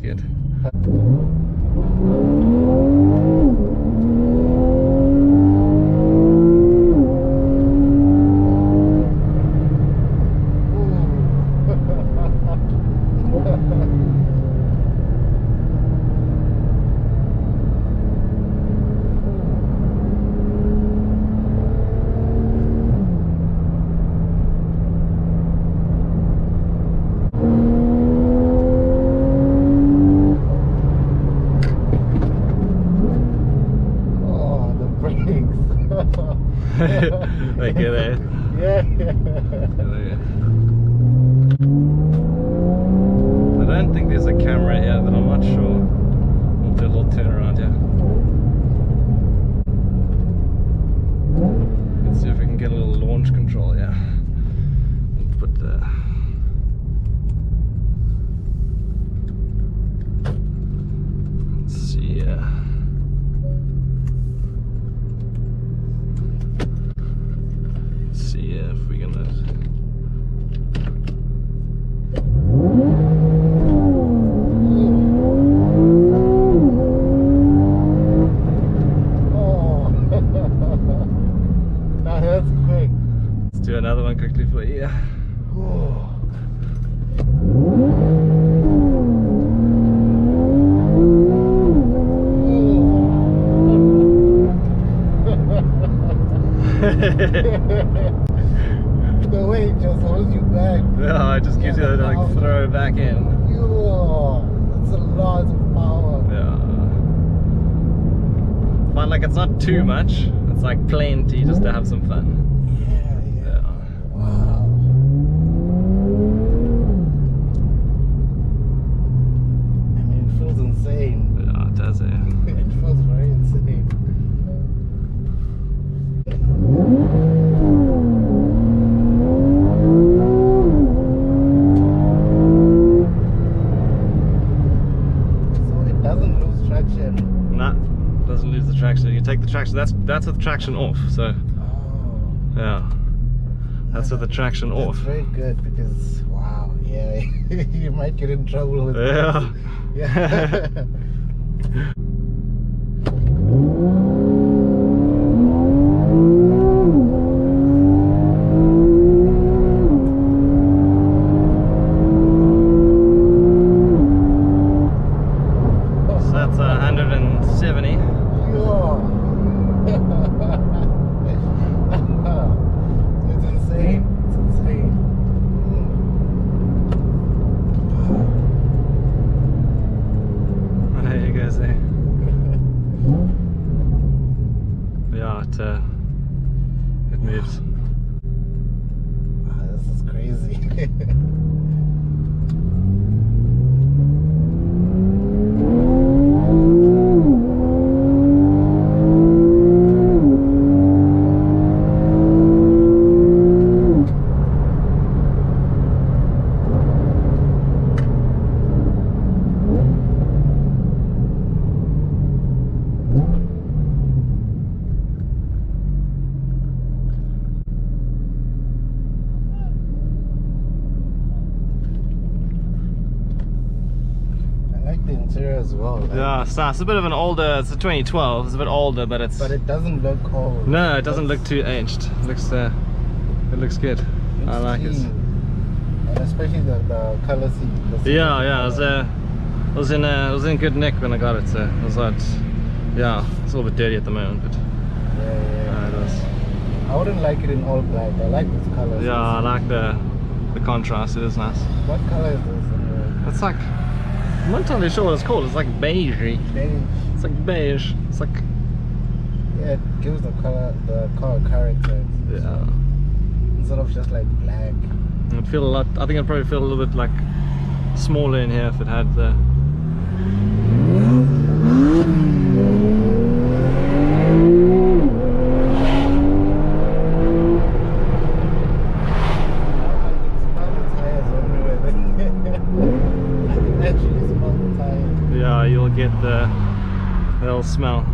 looks good. Like it there. Yeah. I don't think there's a camera here, but I'm not sure. We'll do a little turn around here. Let's see if we can get a little launch control here. We'll put the let's see here. See if we can Now that's quick. let's do another one quickly for you. The weight just holds you back. Yeah, it just gives you that like throw back in. That's a lot of power. Yeah. Fun, like it's not too much. It's like plenty just to have some fun. Yeah. Wow. I mean, it feels insane. Yeah, it does. It feels very insane. So it doesn't lose traction. Nah, doesn't lose the traction. You take the traction. That's with the traction off. So Oh. yeah, that's with the traction That's off. very good because wow, yeah, you might get in trouble with Yeah. Yeah. So that's 170. It's insane. It's insane. There you go, see. Yeah, it moves. Wow, this is crazy. The interior as well. Like, Yeah, it's nice. It's a bit of an older. It's a 2012. It's a bit older, but it's. but it doesn't look old. No, it doesn't look too aged. It looks good. I like it. And especially the color scheme. Yeah. It was in good nick when I got it. So it was like, yeah, it's a little bit dirty at the moment, but Yeah. it is. I wouldn't like it in all black. I like this color. Yeah, I like the contrast. It is nice. What color is this? It's like, I'm not entirely sure what it's called. It's like beige-y. Beige. It's like beige. It's like, Yeah, it gives the color character. yeah. Instead of just like black. It'd feel a lot. I think it'd probably feel a little bit like smaller in here if it had the. Yeah, you'll get the little smell.